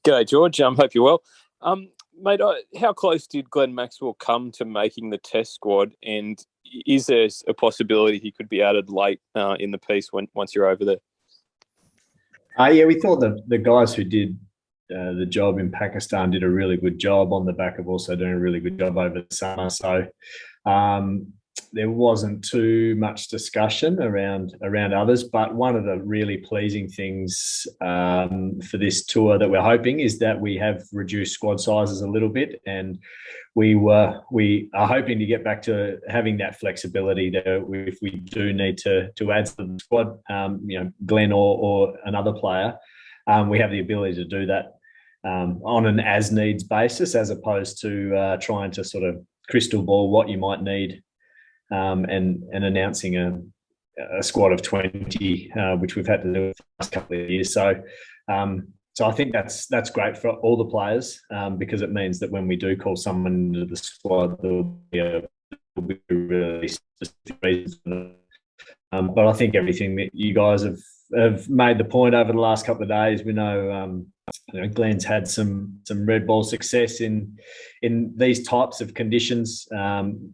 G'day, George. Hope you're well. Mate, how close did Glenn Maxwell come to making the Test squad, and is there a possibility he could be added late in the piece once you're over there? Yeah, we thought that the guys who did the job in Pakistan did a really good job on the back of also doing a really good job over the summer. So there wasn't too much discussion around others. But one of the really pleasing things for this tour that we're hoping is that we have reduced squad sizes a little bit, and we are hoping to get back to having that flexibility that if we do need to add to the squad, Glenn or another player, we have the ability to do that on an as needs basis, as opposed to trying to sort of crystal ball what you might need and announcing a squad of 20, which we've had to do for the last couple of years. So I think that's great for all the players because it means that when we do call someone into the squad, there'll be a really specific reason. But I think everything that you guys have made the point over the last couple of days, we know, Glenn's had some red ball success in these types of conditions.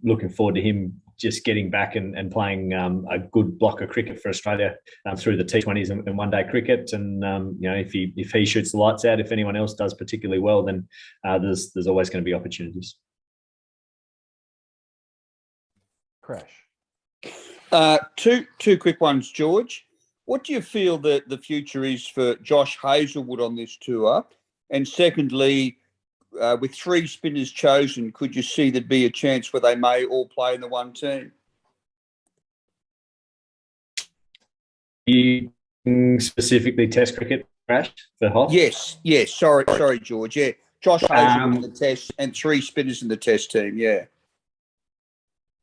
Looking forward to him just getting back and playing a good block of cricket for Australia through the T20s and one-day cricket. And if he shoots the lights out, if anyone else does particularly well, then there's always going to be opportunities. Crash. Two quick ones, George. What do you feel that the future is for Josh Hazlewood on this tour? And secondly, with 3 spinners chosen, could you see there'd be a chance where they may all play in the one team? You specifically Test cricket, Crash, for Hoff? Yes. Sorry, George. Yeah, Josh Hazlewood in the Test and 3 spinners in the Test team. Yeah.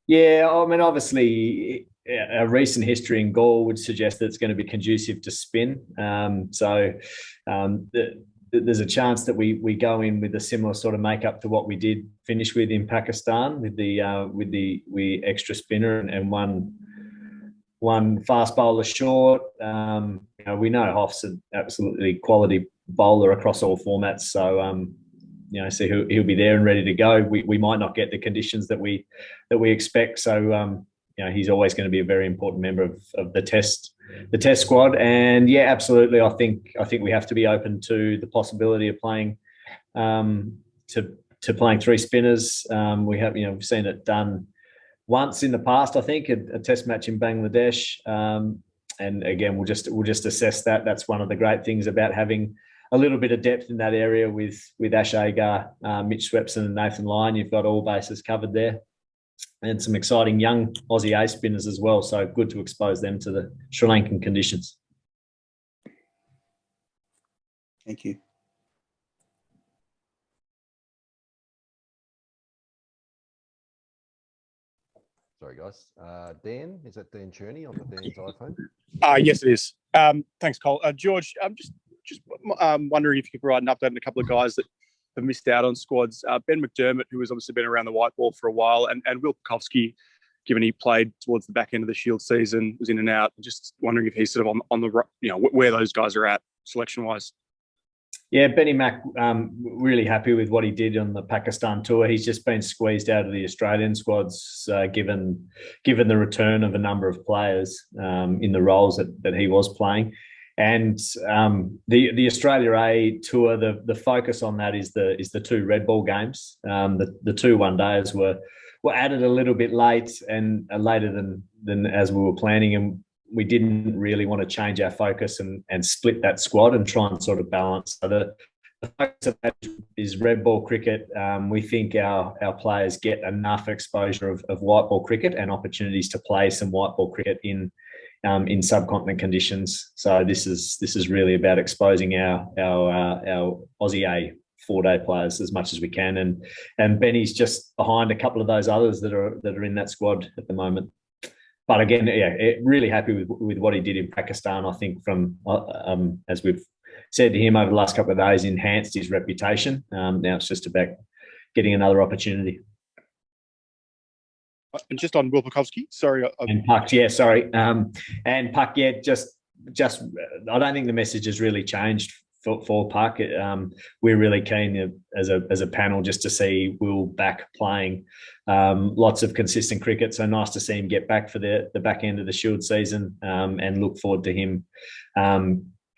Yeah, I mean, obviously, a recent history in Gaul would suggest that it's going to be conducive to spin. There's a chance that we go in with a similar sort of makeup to what we did finish with in Pakistan with the extra spinner and one fast bowler short. We know Hoff's an absolutely quality bowler across all formats, so so he'll be there and ready to go. We might not get the conditions that we expect, so he's always going to be a very important member of the test squad. And yeah, absolutely, I think we have to be open to the possibility of playing to playing 3 spinners. We have we've seen it done once in the past, I think, a test match in Bangladesh. And again, we'll just assess that. That's one of the great things about having a little bit of depth in that area with Ash Agar, Mitch Swepson and Nathan Lyon. You've got all bases covered there. And some exciting young Aussie A spinners as well. So good to expose them to the Sri Lankan conditions. Thank you. Sorry, guys. Dan, is that Dan Cherney on the Dan's iPhone? Yes, it is. Thanks, Cole. George, I'm just wondering if you could provide an update on a couple of guys that have missed out on squads. Ben McDermott, who has obviously been around the white ball for a while, and Will Pukovski, given he played towards the back end of the Shield season, was in and out. Just wondering if he's sort of on the where those guys are at selection-wise. Yeah, Benny Mac, really happy with what he did on the Pakistan tour. He's just been squeezed out of the Australian squads, given the return of a number of players in the roles that he was playing. And the Australia A tour, the focus on that is the 2 red ball games. The 2 one-days were added a little bit late and later than as we were planning, and we didn't really want to change our focus and split that squad and try and sort of balance. So the focus of that is red ball cricket. We think our players get enough exposure of white ball cricket and opportunities to play some white ball cricket in subcontinent conditions. So this is really about exposing our Aussie A 4-day players as much as we can, and Benny's just behind a couple of those others that are in that squad at the moment. But again, yeah, really happy with what he did in Pakistan. I think from as we've said to him over the last couple of days, enhanced his reputation. Now it's just about getting another opportunity. And just on Will Pukovski, sorry. And Puck, yeah, sorry. And Puck, yeah, just I don't think the message has really changed for Puck. We're really keen as a panel just to see Will back playing lots of consistent cricket. So nice to see him get back for the back end of the Shield season, and look forward to him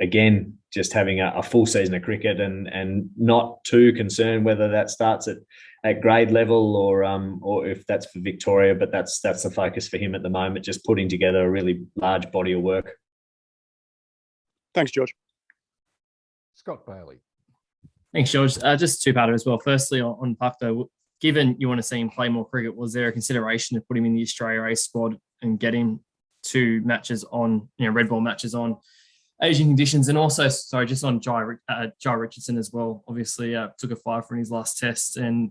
again just having a full season of cricket, and not too concerned whether that starts at grade level or if that's for Victoria, but that's the focus for him at the moment, just putting together a really large body of work. Thanks, George. Scott Bailey. Thanks, George. Just two-parter as well. Firstly, on Puck, though, given you want to see him play more cricket, was there a consideration to put him in the Australia A squad and get him 2 matches on, red ball matches on Asian conditions? And also, sorry, just on Jai Richardson as well. Obviously, took a 5 for in his last test and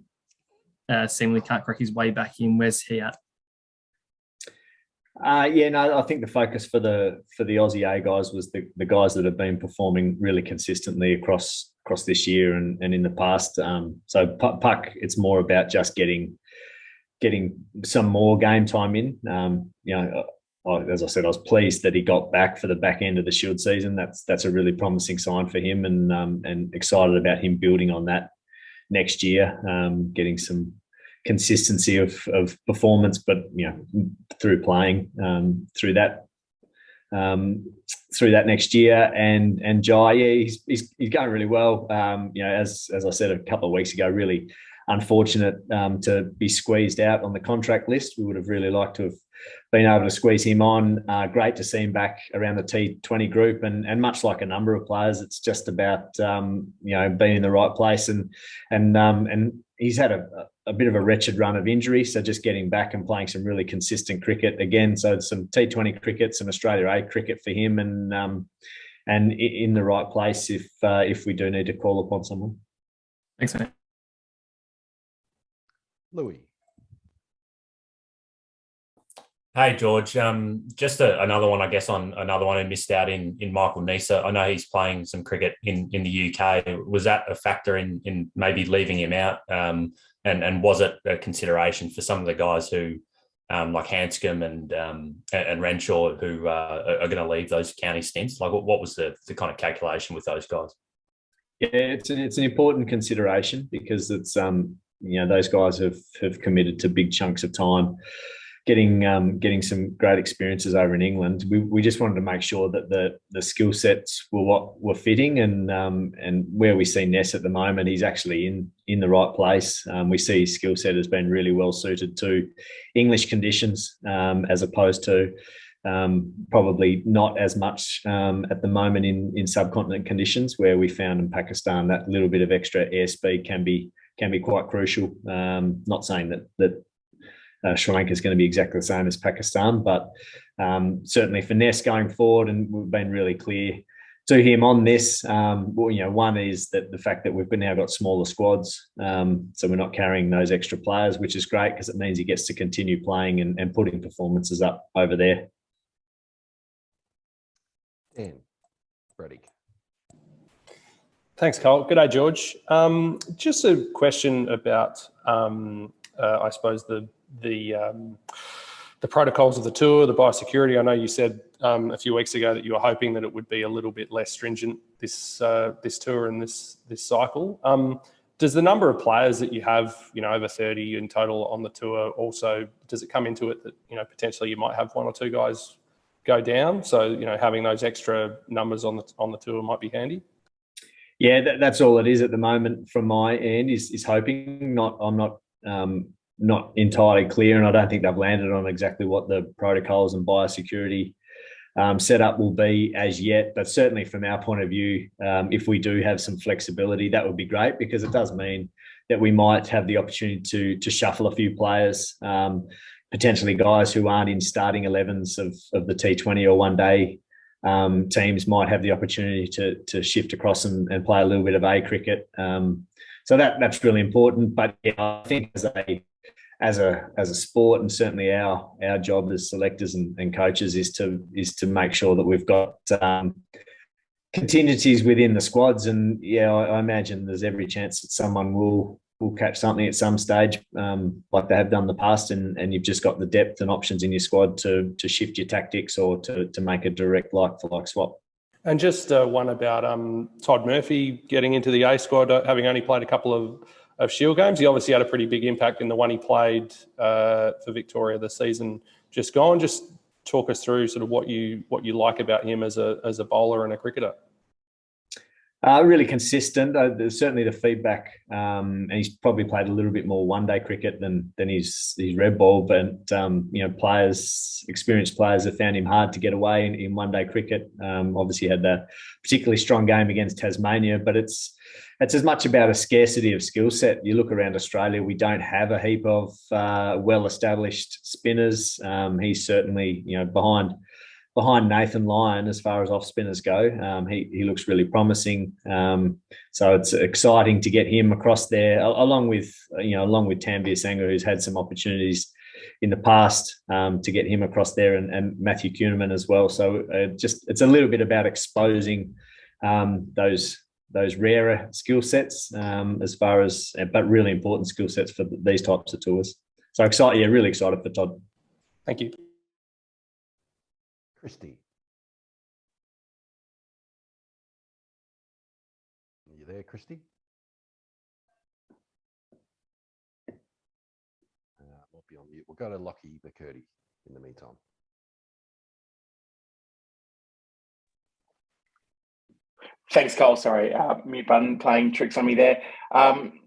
seemingly can't crack his way back in. Where's he at? I think the focus for the Aussie A guys was the guys that have been performing really consistently across this year and in the past. So Puck, it's more about just getting some more game time in. As I said, I was pleased that he got back for the back end of the Shield season. That's a really promising sign for him, and excited about him building on that next year, getting some consistency of performance, but through playing through that next year. And Jai, he's going really well. As I said a couple of weeks ago, really unfortunate to be squeezed out on the contract list. We would have really liked to have been able to squeeze him on. Great to see him back around the T20 group, and much like a number of players, it's just about being in the right place, and he's had a bit of a wretched run of injury, so just getting back and playing some really consistent cricket again. So some T20 cricket, some Australia A cricket for him, and in the right place if we do need to call upon someone. Thanks, mate. Louis. Hey, George. Just another one, I guess, on another one who missed out in Michael Neser. I know he's playing some cricket in the UK. Was that a factor in maybe leaving him out? And was it a consideration for some of the guys who, like Hanscom and Renshaw, who are going to leave those county stints? Like, what was the kind of calculation with those guys? Yeah, it's an important consideration, because it's those guys have committed to big chunks of time, getting some great experiences over in England. We just wanted to make sure that the skill sets were what were fitting, and where we see Ness at the moment, he's actually in the right place. We see his skill set has been really well suited to English conditions, as opposed to probably not as much at the moment in subcontinent conditions, where we found in Pakistan that little bit of extra airspeed can be quite crucial. Not saying that Sri Lanka is going to be exactly the same as Pakistan, but certainly for Ness going forward, and we've been really clear to him on this. One is that the fact that we've now got smaller squads, so we're not carrying those extra players, which is great, because it means he gets to continue playing and putting performances up over there. Dan Brady. Thanks, Cole. Good day, George. Just a question about, I suppose, the protocols of the tour, the biosecurity. I know you said a few weeks ago that you were hoping that it would be a little bit less stringent this tour and this cycle. Does the number of players that you have, over 30 in total on the tour, also, does it come into it that potentially you might have 1 or 2 guys go down? So having those extra numbers on the tour might be handy. Yeah, that's all it is at the moment from my end, is hoping. I'm not entirely clear, and I don't think they've landed on exactly what the protocols and biosecurity setup will be as yet. But certainly from our point of view, if we do have some flexibility, that would be great, because it does mean that we might have the opportunity to shuffle a few players, potentially guys who aren't in starting 11s of the T20 or one-day teams might have the opportunity to shift across and play a little bit of A cricket. So that's really important. But yeah, I think as a sport, and certainly our job as selectors and coaches is to make sure that we've got contingencies within the squads. And yeah, I imagine there's every chance that someone will catch something at some stage, like they have done in the past, and you've just got the depth and options in your squad to shift your tactics or to make a direct like-for-like swap. And just one about Todd Murphy getting into the A squad, having only played a couple of Shield games. He obviously had a pretty big impact in the one he played for Victoria the season just gone. Just talk us through sort of what you like about him as a bowler and a cricketer. Really consistent. Certainly the feedback, and he's probably played a little bit more one-day cricket than his red ball. But experienced players have found him hard to get away in one-day cricket. Obviously, had that particularly strong game against Tasmania, but it's as much about a scarcity of skill set. You look around Australia, we don't have a heap of well-established spinners. He's certainly behind Nathan Lyon as far as off spinners go. He looks really promising. So it's exciting to get him across there, along with Tanveer Sangha, who's had some opportunities in the past, to get him across there, and Matthew Kuhneman as well. So it's a little bit about exposing those rarer skill sets, but really important skill sets for these types of tours. So really excited for Todd. Thank you. Christy. Are you there, Christy? Might be on mute. We'll go to Lockie McCurdy in the meantime. Thanks, Cole. Sorry, mute button playing tricks on me there.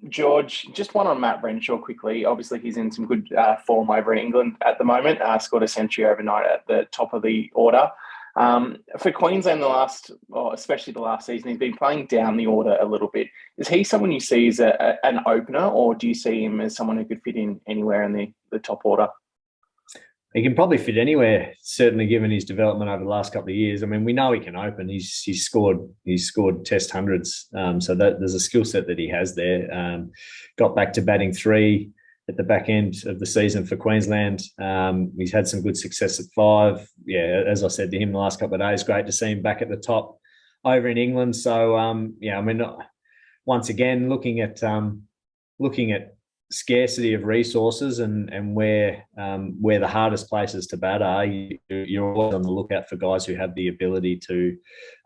George, just one on Matt Renshaw quickly. Obviously, he's in some good form over in England at the moment. Scored a century overnight at the top of the order. For Queensland, especially the last season, he's been playing down the order a little bit. Is he someone you see as an opener, or do you see him as someone who could fit in anywhere in the top order? He can probably fit anywhere, certainly given his development over the last couple of years. I mean, we know he can open. He's scored Test hundreds, so that there's a skill set that he has there. Got back to batting 3 at the back end of the season for Queensland. He's had some good success at 5. Yeah, as I said to him the last couple of days, great to see him back at the top over in England. So once again, looking at scarcity of resources and where the hardest places to bat are, you're always on the lookout for guys who have the ability to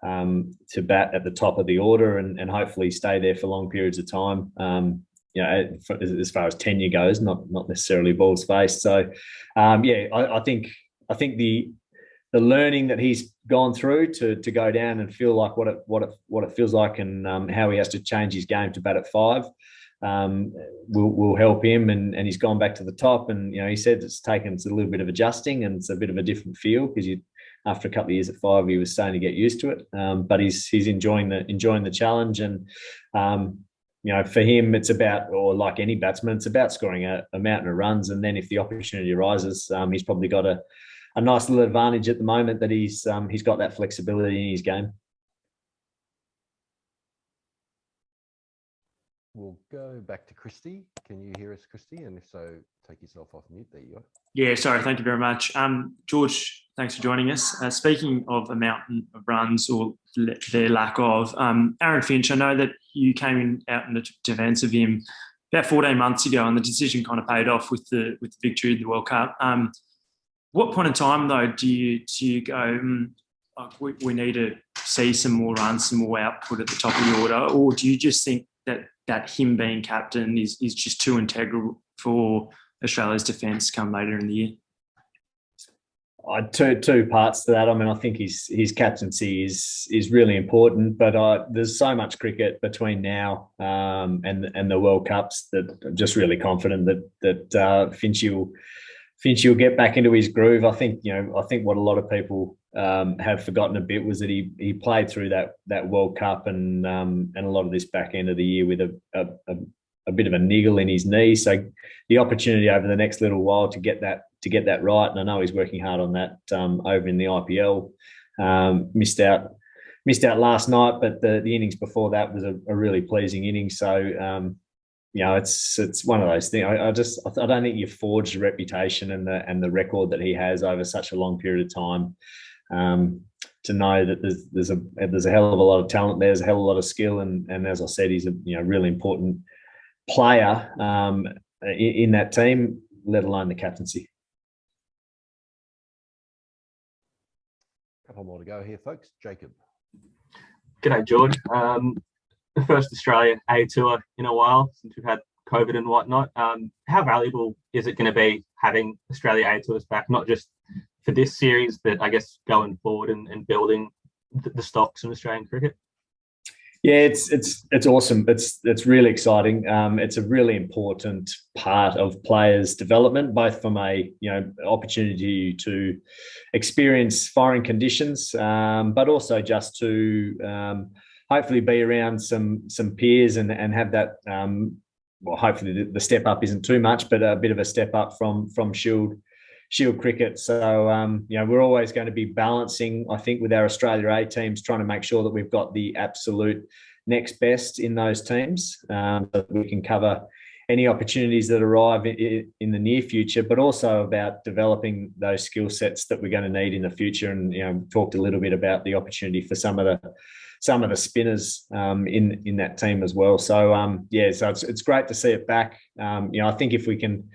bat at the top of the order and hopefully stay there for long periods of time. As far as tenure goes, not necessarily balls faced. So, I think the learning that he's gone through to go down and feel like what it feels like, and how he has to change his game to bat at 5. Will help him, and he's gone back to the top, and he said it's a little bit of adjusting, and it's a bit of a different feel because after a couple of years at 5 he was starting to get used to it, but he's enjoying the challenge, and for him it's about, or like any batsman, it's about scoring a mountain of runs, and then if the opportunity arises, he's probably got a nice little advantage at the moment that he's got that flexibility in his game. We'll go back to Christy. Can you hear us, Christy? And if so, take yourself off mute. There you go. Yeah, sorry. Thank you very much. George, thanks for joining us. Speaking of a mountain of runs, or their lack of, Aaron Finch, I know that you came out in the defence of him about 14 months ago, and the decision kind of paid off with the victory of the World Cup. What point in time, though, do you go, we need to see some more runs, some more output at the top of the order, or do you just think that him being captain is just too integral for Australia's defence come later in the year? Two parts to that. I mean, I think his captaincy is really important, but there's so much cricket between now and the World Cups that I'm just really confident that Finchy will get back into his groove. I think what a lot of people have forgotten a bit was that he played through that World Cup and a lot of this back end of the year with a bit of a niggle in his knee. So the opportunity over the next little while to get that right, and I know he's working hard on that over in the IPL. Missed out last night, but the innings before that was a really pleasing inning. So it's one of those things. I don't think you've forged a reputation and the record that he has over such a long period of time. To know that there's a hell of a lot of talent, there's a hell of a lot of skill, and as I said, he's a really important player in that team, let alone the captaincy. A couple more to go here, folks. Jacob. G'day, George. The first Australia A tour in a while since we've had COVID and whatnot. How valuable is it going to be having Australia A tours back, not just for this series, but I guess going forward and building the stocks in Australian cricket? Yeah, it's awesome. It's really exciting. It's a really important part of players' development, both from a opportunity to experience foreign conditions, but also just to hopefully be around some peers and have that. Well, hopefully the step up isn't too much, but a bit of a step up from Shield cricket. So we're always going to be balancing, I think, with our Australia A teams, trying to make sure that we've got the absolute next best in those teams, so that we can cover any opportunities that arrive in the near future, but also about developing those skill sets that we're going to need in the future. And talked a little bit about the opportunity for some of the spinners in that team as well. So so it's great to see it back. I think if we can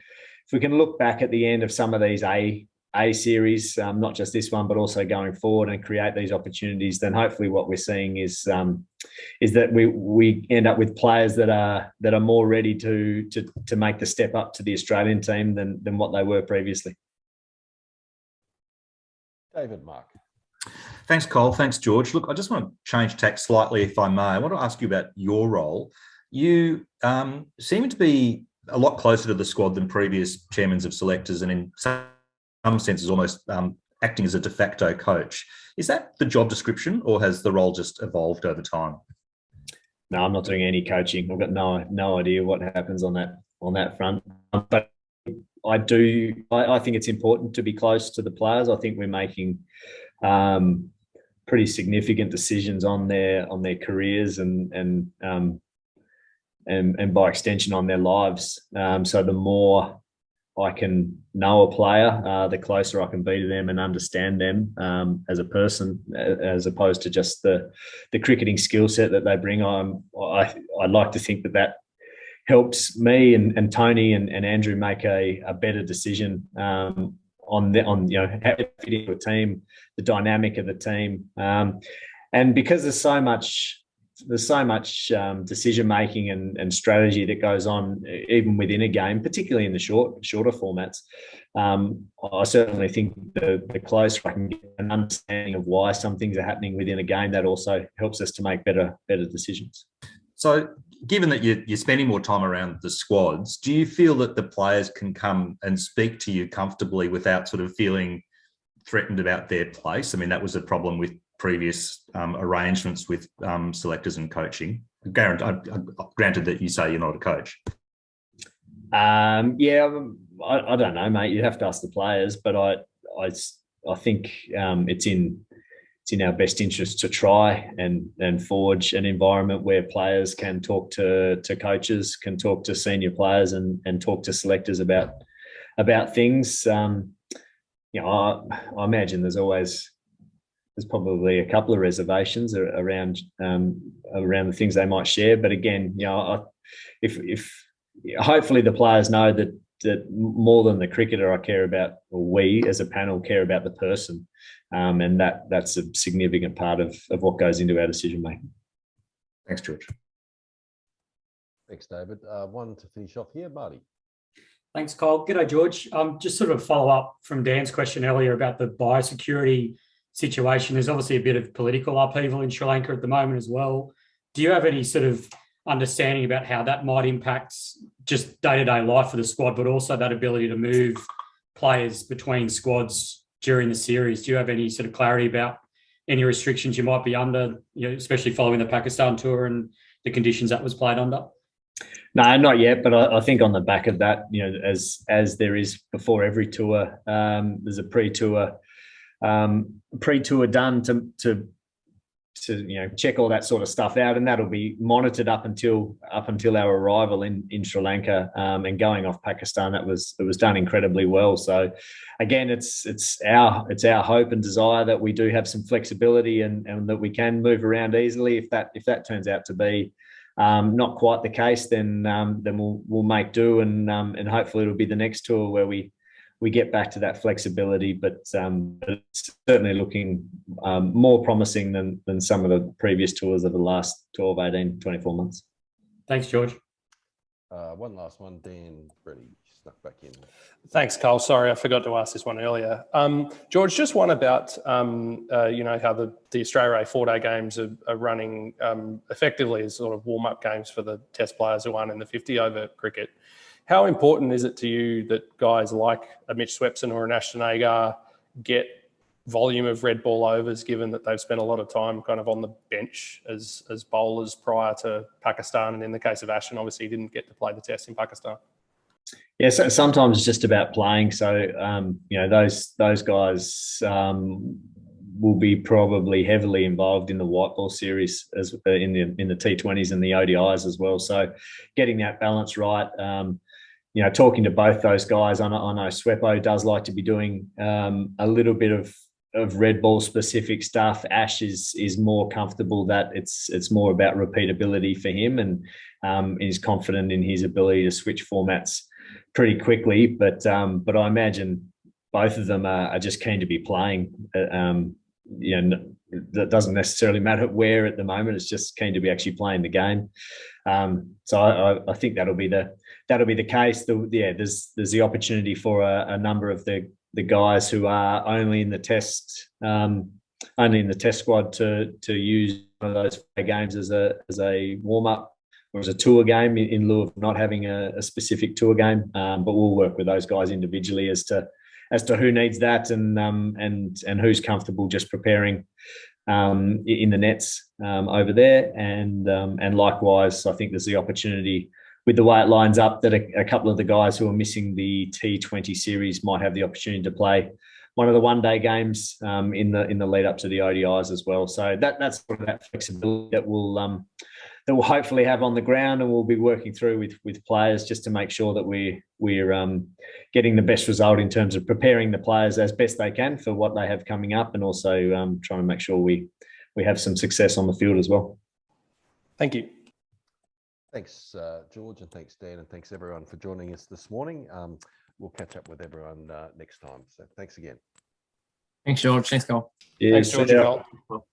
look back at the end of some of these A series, not just this one, but also going forward, and create these opportunities, then hopefully what we're seeing is that we end up with players that are more ready to make the step up to the Australian team than what they were previously. David, Mark. Thanks, Cole. Thanks, George. Look, I just want to change tack slightly, if I may. I want to ask you about your role. You seem to be a lot closer to the squad than previous chairmen of selectors, and in some senses almost acting as a de facto coach. Is that the job description, or has the role just evolved over time? No, I'm not doing any coaching. I've got no idea what happens on that front. But I think it's important to be close to the players. I think we're making pretty significant decisions on their careers and by extension on their lives. So the more I can know a player, the closer I can be to them and understand them as a person, as opposed to just the cricketing skill set that they bring. I like to think that helps me and Tony and Andrew make a better decision on how to fit into a team, the dynamic of the team, and because there's so much decision making and strategy that goes on even within a game, particularly in the shorter formats. I certainly think the closer I can get an understanding of why some things are happening within a game, that also helps us to make better decisions. So, given that you're spending more time around the squads, do you feel that the players can come and speak to you comfortably without sort of feeling threatened about their place? I mean, that was a problem with previous arrangements with selectors and coaching. Granted that you say you're not a coach. I don't know, mate. You'd have to ask the players, but I think it's in our best interest to try and forge an environment where players can talk to coaches, can talk to senior players, and talk to selectors about things. I imagine there's probably a couple of reservations around the things they might share, but again, if hopefully the players know that more than the cricketer, I care about, or we as a panel care about the person, and that's a significant part of what goes into our decision making. Thanks, George. Thanks, David. One to finish off here, Marty. Thanks, Cole. G'day, George. Just sort of follow up from Dan's question earlier about the biosecurity situation. There's obviously a bit of political upheaval in Sri Lanka at the moment as well. Do you have any sort of understanding about how that might impact just day-to-day life for the squad, but also that ability to move players between squads during the series? Do you have any sort of clarity about any restrictions you might be under, especially following the Pakistan tour and the conditions that was played under? No, not yet, but I think on the back of that, as there is before every tour, there's a pre-tour done to check all that sort of stuff out, and that'll be monitored up until our arrival in Sri Lanka, and going off Pakistan. It was done incredibly well. So again, it's our hope and desire that we do have some flexibility and that we can move around easily. If that turns out to be not quite the case, then we'll make do, and hopefully it'll be the next tour where we we get back to that flexibility. But it's certainly looking more promising than some of the previous tours of the last 12, 18, 24 months. Thanks, George. One last one, Dan Brady snuck back in. Thanks, Cole. Sorry, I forgot to ask this one earlier. George, just one about, how the Australia A 4-day games are running effectively as sort of warm-up games for the test players who aren't in the 50 over cricket. How important is it to you that guys like a Mitch Swepson or an Ashton Agar get volume of red ball overs, given that they've spent a lot of time kind of on the bench as bowlers prior to Pakistan? And in the case of Ashton, obviously he didn't get to play the test in Pakistan. Yeah, so sometimes it's just about playing. So those guys will be probably heavily involved in the white ball series as in the T20s and the ODIs as well. So getting that balance right. Talking to both those guys, I know Swepo does like to be doing a little bit of red ball specific stuff. Ash is more comfortable that it's more about repeatability for him, and is confident in his ability to switch formats pretty quickly. But I imagine both of them are just keen to be playing. That doesn't necessarily matter where at the moment. It's just keen to be actually playing the game. So I think that'll be the case. There's the opportunity for a number of the guys who are only in the test squad to use one of those games as a warm up or as a tour game in lieu of not having a specific tour game. But we'll work with those guys individually as to who needs that and who's comfortable just preparing in the nets over there. And likewise, I think there's the opportunity with the way it lines up that a couple of the guys who are missing the T20 series might have the opportunity to play one of the one-day games in the lead up to the ODIs as well. So that's sort of that flexibility that we'll hopefully have on the ground, and we'll be working through with players just to make sure that we're getting the best result in terms of preparing the players as best they can for what they have coming up, and also trying to make sure we have some success on the field as well. Thank you. Thanks, George, and thanks, Dan, and thanks everyone for joining us this morning. We'll catch up with everyone next time. So thanks again. Thanks, George. Thanks, Cole. Yeah, thanks, George and Cole.